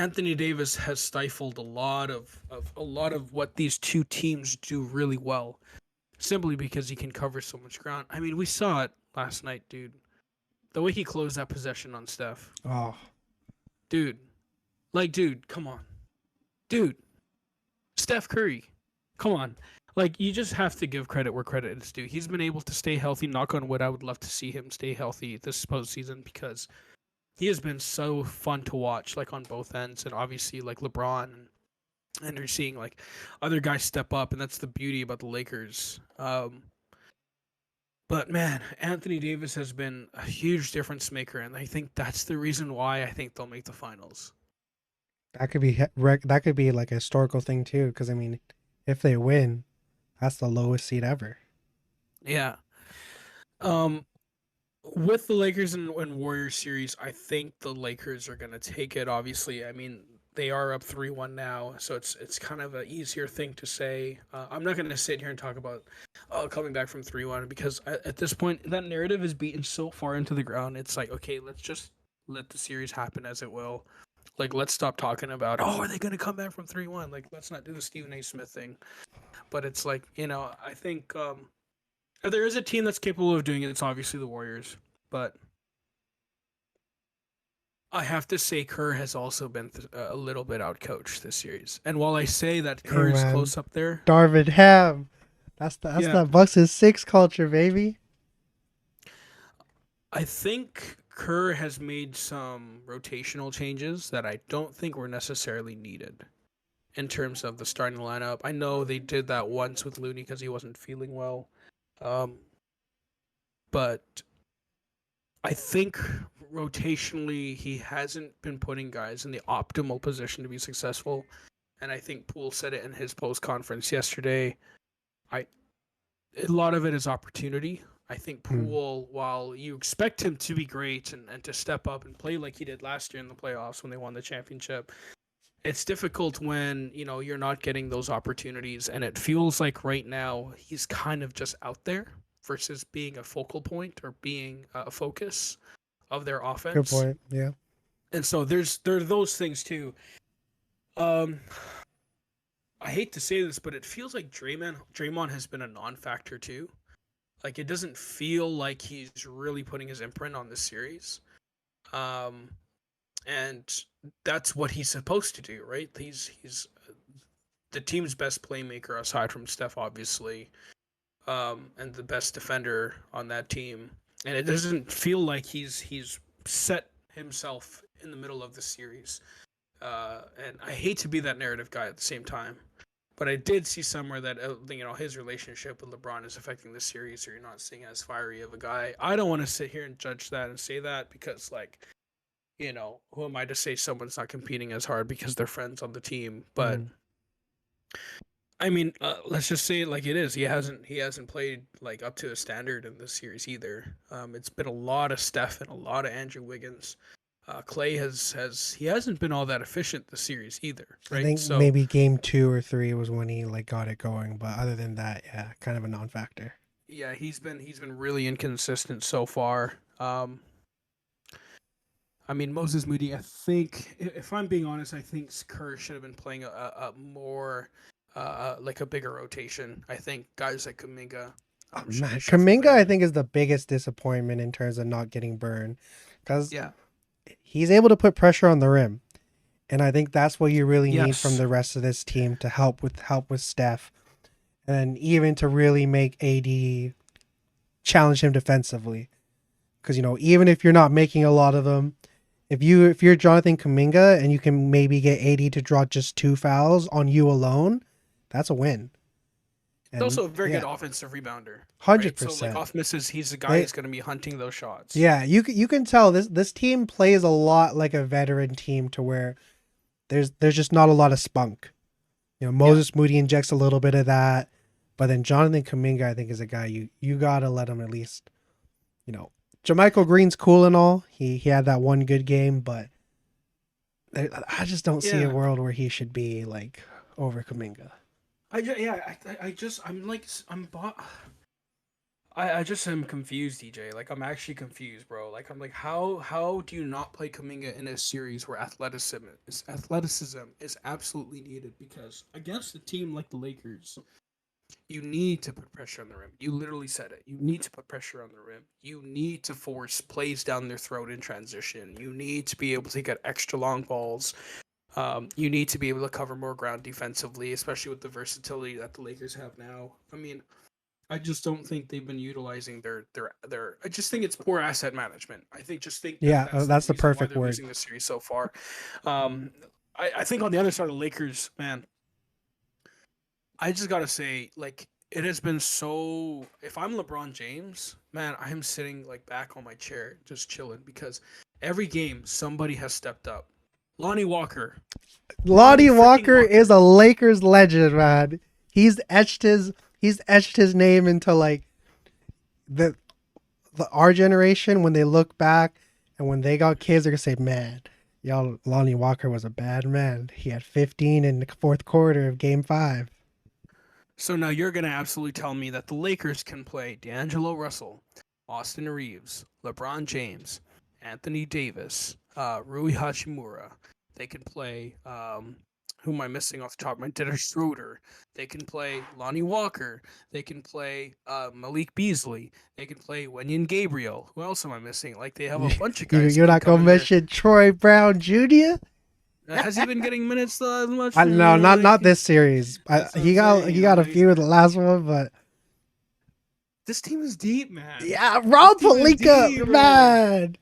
Anthony Davis has stifled a lot of what these two teams do really well, simply because he can cover so much ground. I mean, we saw it last night, dude. The way he closed that possession on Steph, Oh, dude. Like, dude, come on, dude. Steph Curry, come on. Like, you just have to give credit where credit is due. He's been able to stay healthy. Knock on wood. I would love to see him stay healthy this postseason because he has been so fun to watch, like on both ends, and obviously like LeBron and you're seeing like other guys step up, and that's the beauty about the Lakers. But man, Anthony Davis has been a huge difference maker, and I think that's the reason why I think they'll make the finals. that could be like a historical thing too. Because I mean, if they win, that's the lowest seed ever. Yeah. Um, with the Lakers and Warriors series, I think the Lakers are gonna take it. Obviously, I mean they are up 3-1 now, so it's kind of an easier thing to say. I'm not gonna sit here and talk about coming back from 3-1 because at this point that narrative is beaten so far into the ground. It's like okay, let's just let the series happen as it will. Like let's stop talking about are they gonna come back from 3-1? Like let's not do the Stephen A. Smith thing. But it's like I think if there is a team that's capable of doing it, it's obviously the Warriors. But I have to say, Kerr has also been a little bit outcoached this series. And while I say that Hey Kerr is man, close up there, Darvin Ham. That's yeah, that Bucks is six culture, baby. I think Kerr has made some rotational changes that I don't think were necessarily needed in terms of the starting lineup. I know they did that once with Looney because he wasn't feeling well. Um, but I think rotationally he hasn't been putting guys in the optimal position to be successful. And I think Poole said it in his post conference yesterday. I A lot of it is opportunity. I think Hmm. Poole, while you expect him to be great and to step up and play like he did last year in the playoffs when they won the championship, it's difficult when you're not getting those opportunities, and it feels like right now he's kind of just out there versus being a focal point or being a focus of their Good offense. point. Yeah. And so there are those things too. Um, I hate to say this, but it feels like Draymond has been a non-factor too. Like it doesn't feel like he's really putting his imprint on this series. Um, and that's what he's supposed to do, right? He's the team's best playmaker aside from Steph, obviously, and the best defender on that team. And it doesn't feel like he's set himself in the middle of the series. And I hate to be that narrative guy at the same time, but I did see somewhere that his relationship with LeBron is affecting the series, or you're not seeing as fiery of a guy. I don't want to sit here and judge that and say that because who am I to say someone's not competing as hard because they're friends on the team? But Mm. I mean, let's just say it like it is. He hasn't played like up to a standard in this series either. It's been a lot of Steph and a lot of Andrew Wiggins. Clay he hasn't been all that efficient this series either, I right? think So maybe game 2 or 3 was when he like got it going, but other than that, yeah, kind of a non-factor. yeah, he's been really inconsistent so far. I mean Moses Moody. I think if I'm being honest, I think Kerr should have been playing a more like a bigger rotation. I think guys like Kaminga Oh, should be man, shuffled Kaminga, I in. think, is the biggest disappointment in terms of not getting burned because Yeah. he's able to put pressure on the rim, and I think that's what you really need from Yes. the rest of this team to help with Steph, and even to really make AD challenge him defensively. Because even if you're not making a lot of them, if you're Jonathan Kaminga and you can maybe get AD to draw just 2 fouls on you alone, that's a win. He's And also a very good yeah, offensive rebounder, hundred right? So like percent. off misses, he's the guy They who's going to be hunting those shots. Yeah, you can tell this team plays a lot like a veteran team to where there's just not a lot of spunk. Yeah. Moses Moody injects a little bit of that, but then Jonathan Kaminga, I think, is a guy you gotta let him at least. You know, Jermichael Green's cool and all. He had that one good game, but I just don't see a Yeah. world where he should be like over Kaminga. I just, yeah, I just I'm like I'm bought. I just am confused, DJ. Like I'm actually confused, bro. Like I'm like, how do you not play Kaminga in a series where athleticism is absolutely needed? Because against a team like the Lakers, you need to put pressure on the rim. You literally said it. You need to put pressure on the rim. You need to force plays down their throat in transition. You need to be able to get extra long balls. You need to be able to cover more ground defensively, especially with the versatility that the Lakers have now. I mean, I just don't think they've been utilizing their. I just think it's poor asset management. I think that Yeah, that's the that's the reason why perfect they're word. losing the series so far. Um, I think on the other side of the Lakers, man, I just gotta say, like, it has been so. If I'm LeBron James, man, I'm sitting like back on my chair, just chilling because every game somebody has stepped up. Lonnie Walker, Lonnie Lonnie freaking Walker is Walker. a Lakers legend, man. He's etched his name into like the our generation. When they look back and when they got kids, they're gonna say, "Man, y'all, Lonnie Walker was a bad man. He had 15 in the fourth quarter of Game 5." So now you're gonna absolutely tell me that the Lakers can play D'Angelo Russell, Austin Reeves, LeBron James, Anthony Davis, Rui Hachimura. They can play. Who am I missing off the top? My Dennis Schroeder. They can play Lonnie Walker. They can play Malik Beasley. They can play Wenyan Gabriel. Who else am I missing? Like they have a bunch of guys that You're can not come gonna in there. mention Troy Brown Jr. Has he been getting minutes as much? I no, Like not this series. that's what I'm He saying. got a Like few in the last one, but this team is deep, man. yeah, This Rob team is Palinka, deep, bro. man.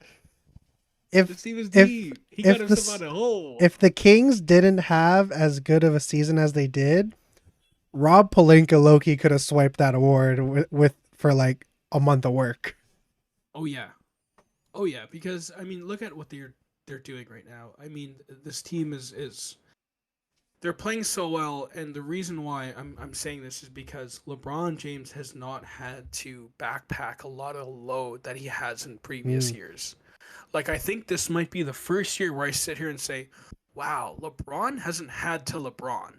If This team is if deep. He got if himself the out of hole. if the Kings didn't have as good of a season as they did, Rob Palinka Loki could have swiped that award with for like a month of work. Oh yeah. Oh yeah. Because I mean, look at what they're doing right now. I mean, this team is they're playing so well, and the reason why I'm saying this is because LeBron James has not had to backpack a lot of load that he has in previous Mm. years. Like I think this might be the first year where I sit here and say, "Wow, LeBron hasn't had to LeBron."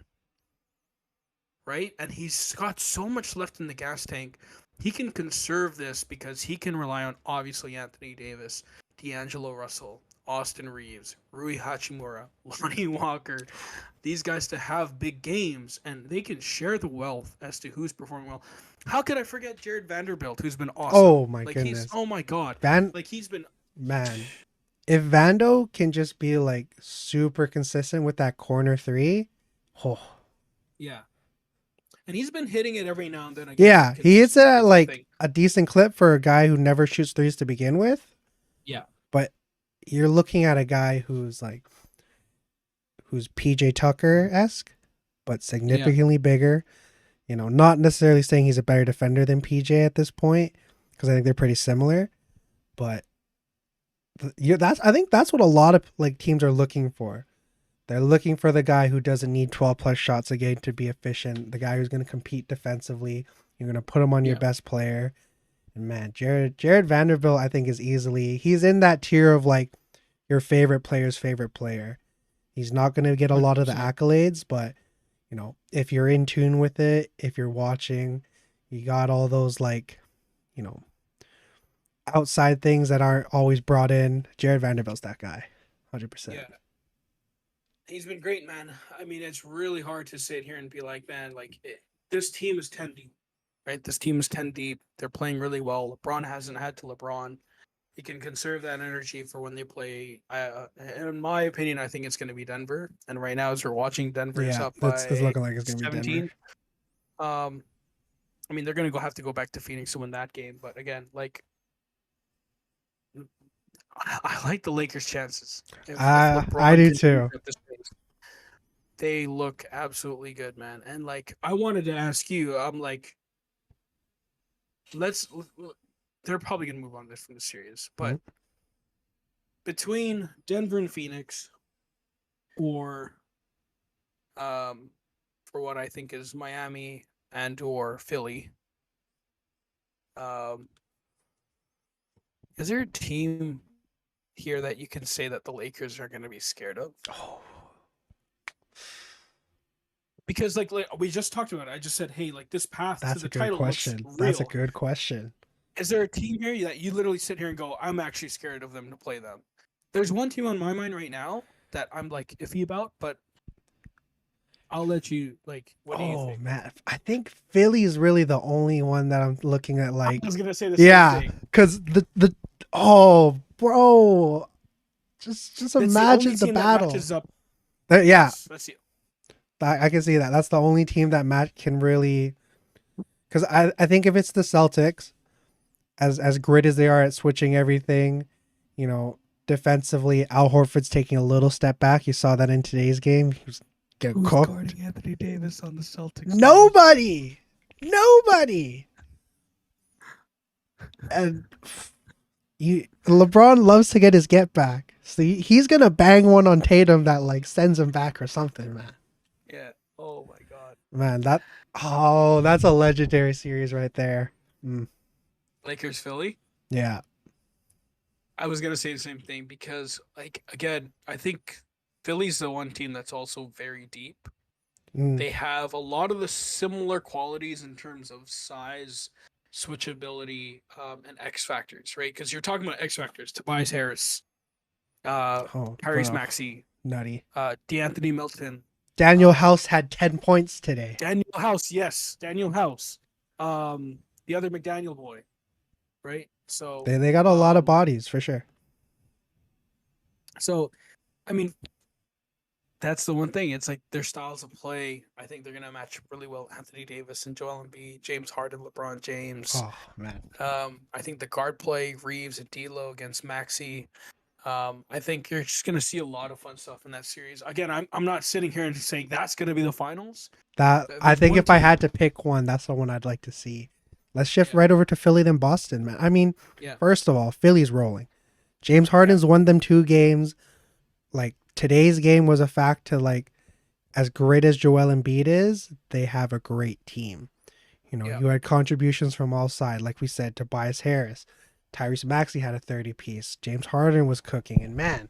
Right? And he's got so much left in the gas tank. He can conserve this because he can rely on obviously Anthony Davis, D'Angelo Russell, Austin Reeves, Rui Hachimura, Lonnie Walker, these guys to have big games and they can share the wealth as to who's performing well. How could I forget Jared Vanderbilt, who's been awesome? Oh my Like he's goodness, oh my god. Van Like he's been man, if Vando can just be like super consistent with that corner three, oh yeah. And he's been hitting it every now and then again yeah, he hits it consistently at is the like thing. a decent clip for a guy who never shoots threes to begin with. Yeah. But you're looking at a guy who's PJ Tucker esque, but Yeah. significantly bigger. You know, not necessarily saying he's a better defender than PJ at this point, because I think they're pretty similar. But that's I think that's what a lot of like teams are looking for. They're looking for the guy who doesn't need 12 plus shots a game to be efficient. The guy who's going to compete defensively. You're going to put him on your Yeah. best player. And man, Jared Vanderbilt, I think is easily he's in that tier of like your favorite player's favorite player. He's not going to get a lot of the 100%. accolades, but you know, if you're in tune with it, if you're watching, you got all those like, you know, outside things that aren't always brought in. Jared Vanderbilt's that guy, 100%. Yeah. He's been great, man. I mean, it's really hard to sit here and be like, man, this team is 10 deep, right? This team is 10 deep. They're playing really well. LeBron hasn't had to LeBron. He can conserve that energy for when they play. In my opinion, I think it's going to be Denver. And right now, as we're watching, Denver is Yeah, up it's by looking like it's gonna be Denver. 17. Um, I mean, they're going to have to go back to Phoenix to win that game. But again, like, I like the Lakers' chances. If I LeBron do continues too. at this pace, they look absolutely good, man. And like, I wanted to ask you, I'm like, let's. They're probably gonna move on this from the series, Mhm. but between Denver and Phoenix, or for what I think is Miami and or Philly, um, is there a team here that you can say that the Lakers are going to be scared of? Oh, Because like we just talked about it. I just said, hey, like this path to that's a the good title looks question. That's a real. good question. Is there a team here that you literally sit here and go, I'm actually scared of them to play them? There's one team on my mind right now that I'm like iffy about, but I'll let you like. What do you Oh think? man, I think Philly is really the only one that I'm looking at. I Like, was gonna say the same yeah, thing. because the oh bro, just It's the only imagine the team that battle. matches up. Yeah, Yes, let's see. I can see that. That's the only team that Matt can really. Because I think if it's the Celtics, as great as they are at switching everything, you know, defensively, Al Horford's taking a little step back. You saw that in today's game. He was getting Who's cooked. guarding Anthony Davis on the Celtics, dog? Nobody, nobody. And LeBron loves to get his get back. So he's gonna bang one on Tatum that like sends him back or something, man. Yeah. Oh my God. Man, that's a legendary series right there. Mm, Lakers Philly. yeah. I was gonna say the same thing because, like, again, I think Philly's the one team that's also very deep. Mm, They have a lot of the similar qualities in terms of size, switchability, and X factors, right? Because you're talking about X factors: Tobias Harris, uh, oh, Tyrese bro, Maxey, nutty. DeAnthony Melton, Daniel um, House had 10 points today. Daniel House. Yes, Daniel House. The other McDaniel boy, right? So, They got a lot of bodies for sure. so I mean, that's the one thing. It's like their styles of play. I think they're gonna match up really well. Anthony Davis and Joel Embiid, James Harden, LeBron James. Oh man, I think the guard play, Reeves and D'Lo against Maxi. I think you're just gonna see a lot of fun stuff in that series. Again, I'm not sitting here and saying that's gonna be the finals. that I There's think one if I team. had to pick one, that's the one I'd like to see. Let's shift Yeah, right over to Philly then Boston, man. I mean, yeah, first of all, Philly's rolling. James yeah, Harden's won them 2 games. Like today's game was a fact to like as great as Joel Embiid is, they have a great team. You know, yeah. you had contributions from all sides, like we said, Tobias Harris. Tyrese Maxey had a 30 piece. James Harden was cooking. And man,